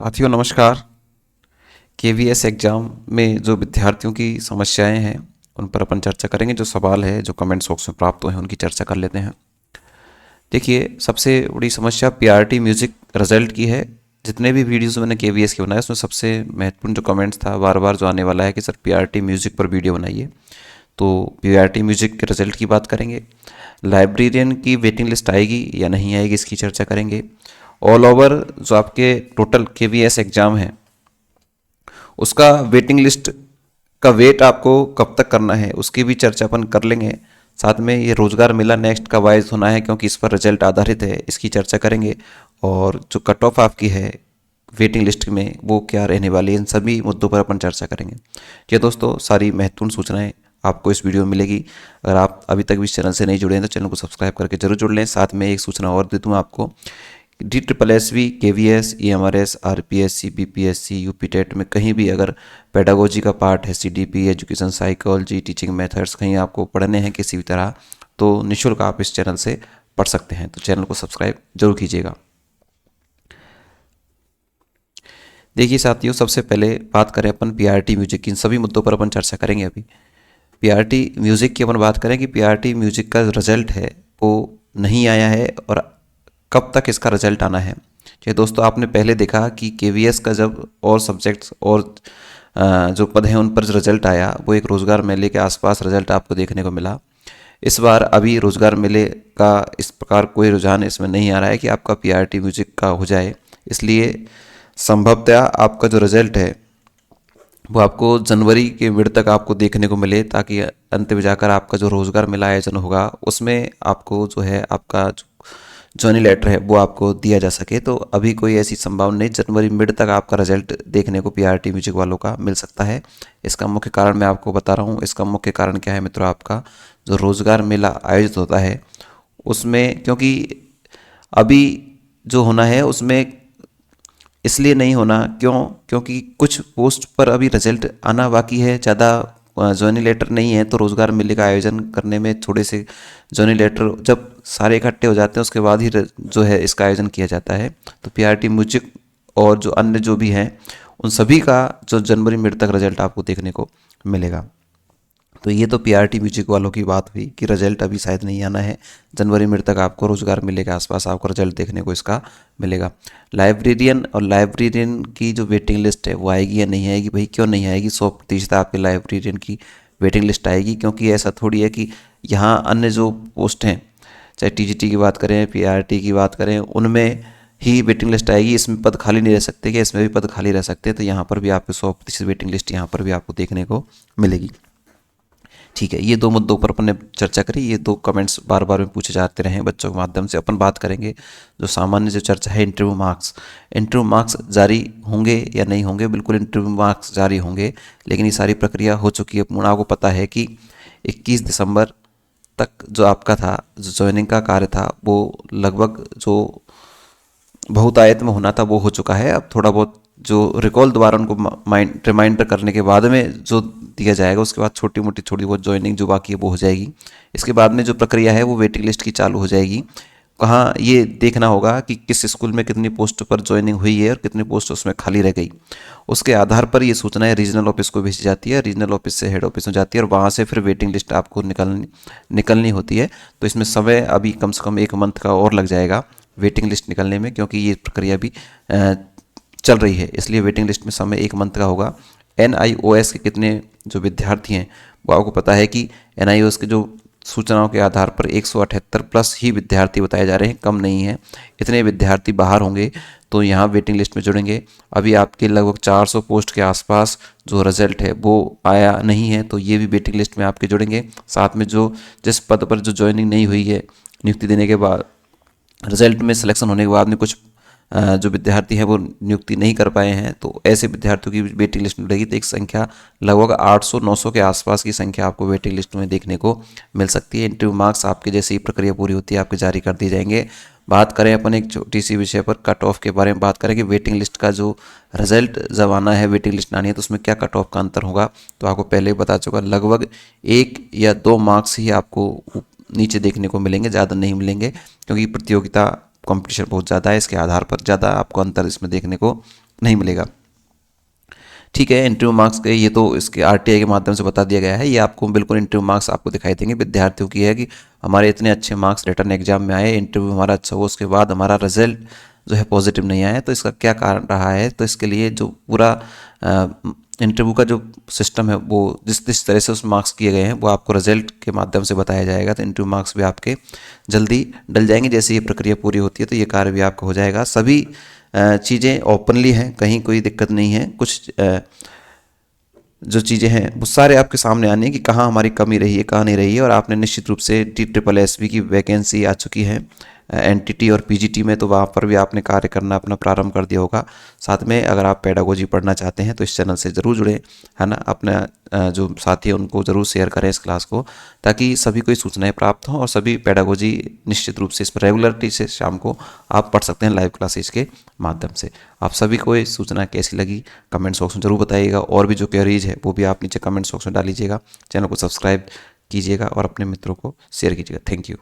साथियों नमस्कार। KVS exam में जो विद्यार्थियों की समस्याएं हैं उन पर अपन चर्चा करेंगे। जो सवाल है जो कमेंट बॉक्स में प्राप्त हुए हैं उनकी चर्चा कर लेते हैं। देखिए, सबसे बड़ी समस्या पीआरटी म्यूजिक रिजल्ट की है। जितने भी वीडियोस मैंने केवीएस के बनाए उसमें सबसे महत्वपूर्ण जो कमेंट्स था बार बार जो आने वाला है कि सर पीआरटी म्यूजिक पर वीडियो बनाइए। तो पीआरटी म्यूजिक के रिजल्ट की बात करेंगे। लाइब्रेरियन की वेटिंग लिस्ट आएगी या नहीं आएगी इसकी चर्चा करेंगे। ऑल ओवर जो आपके टोटल केवीएस एग्ज़ाम है उसका वेटिंग लिस्ट का वेट आपको कब तक करना है उसकी भी चर्चा अपन कर लेंगे। साथ में ये रोजगार मेला नेक्स्ट का वाइज होना है क्योंकि इस पर रिजल्ट आधारित है, इसकी चर्चा करेंगे। और जो कट ऑफ आपकी है वेटिंग लिस्ट में वो क्या रहने वाली है, इन सभी मुद्दों पर अपन चर्चा करेंगे। ये दोस्तों सारी महत्वपूर्ण सूचनाएं आपको इस वीडियो में मिलेगी। अगर आप अभी तक भी इस चैनल से नहीं जुड़े हैं तो चैनल को सब्सक्राइब करके जरूर जुड़ लें। साथ में एक सूचना और दे दूँ आपको, DSSB, KVS, EMRS, RPSC, BPSC, UP TET में कहीं भी अगर पेडागोजी का पार्ट है, CDP, education psychology, teaching methods कहीं आपको पढ़ने हैं किसी भी तरह तो निःशुल्क आप इस चैनल से पढ़ सकते हैं। तो चैनल को सब्सक्राइब जरूर कीजिएगा। देखिए साथियों, सबसे पहले बात करें अपन पीआरटी म्यूजिक की, इन सभी मुद्दों पर अपन चर्चा करेंगे। अभी पीआरटी म्यूजिक की अपन बात करें कि पीआरटी म्यूजिक का रिजल्ट है वो नहीं आया है और कब तक इसका रिजल्ट आना है। चलिए दोस्तों, आपने पहले देखा कि केवीएस का जब और सब्जेक्ट्स और जो पद हैं उन पर जो रिजल्ट आया वो एक रोज़गार मेले के आसपास रिजल्ट आपको देखने को मिला। इस बार अभी रोज़गार मेले का इस प्रकार कोई रुझान इसमें नहीं आ रहा है कि आपका पीआरटी म्यूजिक का हो जाए। इसलिए संभवतः आपका जो रिजल्ट है वो आपको जनवरी के मिड तक आपको देखने को मिले, ताकि अंत में जाकर आपका जो रोज़गार मेला आयोजन होगा उसमें आपको जो है आपका जो जॉइनिंग लेटर है वो आपको दिया जा सके। तो अभी कोई ऐसी संभावना नहीं, जनवरी मिड तक आपका रिजल्ट देखने को पीआरटी म्यूजिक वालों का मिल सकता है। इसका मुख्य कारण मैं आपको बता रहा हूँ। इसका मुख्य कारण क्या है मित्रों, आपका जो रोज़गार मेला आयोजित होता है उसमें, क्योंकि अभी जो होना है उसमें इसलिए नहीं होना क्यों, क्योंकि कुछ पोस्ट पर अभी रिजल्ट आना बाकी है, ज़्यादा जॉइनिंग लेटर नहीं है। तो रोज़गार मेले का आयोजन करने में थोड़े से जॉइनिंग लेटर जब सारे इकट्ठे हो जाते हैं उसके बाद ही जो है इसका आयोजन किया जाता है। तो पीआरटी म्यूजिक और जो अन्य जो भी हैं उन सभी का जो जनवरी मिड तक रिजल्ट आपको देखने को मिलेगा। तो ये तो पीआरटी म्यूजिक वालों की बात हुई कि रिजल्ट अभी शायद नहीं आना है, जनवरी मिड तक आपको रोज़गार मेले के आसपास आपको रिजल्ट देखने को इसका मिलेगा। लाइब्रेरियन की जो वेटिंग लिस्ट है वो आएगी या नहीं आएगी? भाई क्यों नहीं आएगी, 100% आपके लाइब्रेरियन की वेटिंग लिस्ट आएगी। क्योंकि ऐसा थोड़ी है कि यहाँ अन्य जो पोस्ट हैं, चाहे टीजीटी की बात करें, पीआरटी की बात करें, उनमें ही वेटिंग लिस्ट आएगी। इसमें पद खाली नहीं रह सकते, कि इसमें भी पद खाली रह सकते हैं। तो यहाँ पर भी आपको 100% वेटिंग लिस्ट यहाँ पर भी आपको देखने को मिलेगी। ठीक है, ये दो मुद्दों पर अपन ने चर्चा करी। ये दो कमेंट्स बार बार में पूछे जाते रहे बच्चों के माध्यम से। अपन बात करेंगे जो सामान्य जो चर्चा है, इंटरव्यू मार्क्स जारी होंगे या नहीं होंगे? बिल्कुल इंटरव्यू मार्क्स जारी होंगे, लेकिन ये सारी प्रक्रिया हो चुकी है पूर्ण। आपको पता है कि 21 दिसंबर तक जो आपका था, जो ज्वाइनिंग का कार्य था वो लगभग जो बहुतायत में होना था वो हो चुका है। अब थोड़ा बहुत जो रिकॉल दोबारा उनको रिमाइंडर करने के बाद में जो दिया जाएगा, उसके बाद छोटी मोटी थोड़ी बहुत ज्वाइनिंग जो बाकी है वो हो जाएगी। इसके बाद में जो प्रक्रिया है वो वेटिंग लिस्ट की चालू हो जाएगी। कहाँ ये देखना होगा कि किस स्कूल में कितनी पोस्ट पर ज्वाइनिंग हुई है और कितनी पोस्ट उसमें खाली रह गई। उसके आधार पर ये सूचनाएं रीजनल ऑफिस को भेजी जाती है, रीजनल ऑफिस से हेड ऑफिस में जाती है और वहाँ से फिर वेटिंग लिस्ट आपको निकलनी होती है। तो इसमें समय अभी कम से कम 1 मंथ का और लग जाएगा वेटिंग लिस्ट निकलने में, क्योंकि ये प्रक्रिया भी चल रही है। इसलिए वेटिंग लिस्ट में समय 1 मंथ का होगा। NIOS के कितने जो विद्यार्थी हैं वो आपको पता है कि NIOS के जो सूचनाओं के आधार पर 178 प्लस ही विद्यार्थी बताए जा रहे हैं, कम नहीं है। इतने विद्यार्थी बाहर होंगे तो यहाँ वेटिंग लिस्ट में जुड़ेंगे। अभी आपके लगभग 400 पोस्ट के आसपास जो रिजल्ट है वो आया नहीं है, तो ये भी वेटिंग लिस्ट में आपके जुड़ेंगे। साथ में जो जिस पद पर जो ज्वाइनिंग नहीं हुई है, नियुक्ति देने के बाद रिजल्ट में सिलेक्शन होने के बाद में कुछ जो विद्यार्थी हैं वो नियुक्ति नहीं कर पाए हैं, तो ऐसे विद्यार्थियों की वेटिंग लिस्ट में रहेगी। तो एक संख्या लगभग 800-900 के आसपास की संख्या आपको वेटिंग लिस्ट में देखने को मिल सकती है। इंटरव्यू मार्क्स आपके जैसे ही प्रक्रिया पूरी होती है आपके जारी कर दिए जाएंगे। बात करें अपन एक छोटी सी विषय पर कट ऑफ के बारे में बात करें कि वेटिंग लिस्ट का जो रिजल्ट जब आना है, वेटिंग लिस्ट आनी है, तो उसमें क्या कट ऑफ का अंतर होगा। तो आपको पहले बता चुका, लगभग 1 या 2 मार्क्स ही आपको नीचे देखने को मिलेंगे, ज़्यादा नहीं मिलेंगे, क्योंकि प्रतियोगिता कंपटीशन बहुत ज़्यादा है। इसके आधार पर ज़्यादा आपको अंतर इसमें देखने को नहीं मिलेगा। ठीक है, इंटरव्यू मार्क्स के ये तो इसके आरटीआई के माध्यम से बता दिया गया है। ये आपको बिल्कुल इंटरव्यू मार्क्स आपको दिखाई देंगे। विद्यार्थियों की है कि हमारे इतने अच्छे मार्क्स रिटर्न एग्जाम में आए, इंटरव्यू हमारा अच्छा हुआ, उसके बाद हमारा रिजल्ट जो है पॉजिटिव नहीं आया, तो इसका क्या कारण रहा है। तो इसके लिए जो पूरा इंटरव्यू का जो सिस्टम है वो जिस जिस तरह से उस मार्क्स किए गए हैं वो आपको रिजल्ट के माध्यम से बताया जाएगा। तो इंटरव्यू मार्क्स भी आपके जल्दी डल जाएंगे। जैसे ये प्रक्रिया पूरी होती है तो ये कार्य भी आपका हो जाएगा। सभी चीज़ें ओपनली हैं, कहीं कोई दिक्कत नहीं है। कुछ जो चीज़ें हैं वो सारे आपके सामने आने हैं कि कहाँ हमारी कमी रही है, कहाँ नहीं रही है। और आपने निश्चित रूप से TSSSB की वैकेंसी आ चुकी है एनटीटी और पीजीटी में, तो वहाँ पर भी आपने कार्य करना अपना प्रारंभ कर दिया होगा। साथ में अगर आप पेडागोजी पढ़ना चाहते हैं तो इस चैनल से ज़रूर जुड़ें, है ना। अपना जो साथी है उनको ज़रूर शेयर करें इस क्लास को, ताकि सभी को सूचनाएं प्राप्त हों और सभी पेडागोजी निश्चित रूप से इस पर रेगुलरिटी से शाम को आप पढ़ सकते हैं लाइव क्लासेज के माध्यम से। आप सभी को ये सूचना कैसी लगी कमेंट बॉक्स में जरूर बताइएगा, और भी जो क्वेरीज है वो भी आप नीचे कमेंट बॉक्स में डाल लीजिएगा। चैनल को सब्सक्राइब कीजिएगा और अपने मित्रों को शेयर कीजिएगा। Thank you.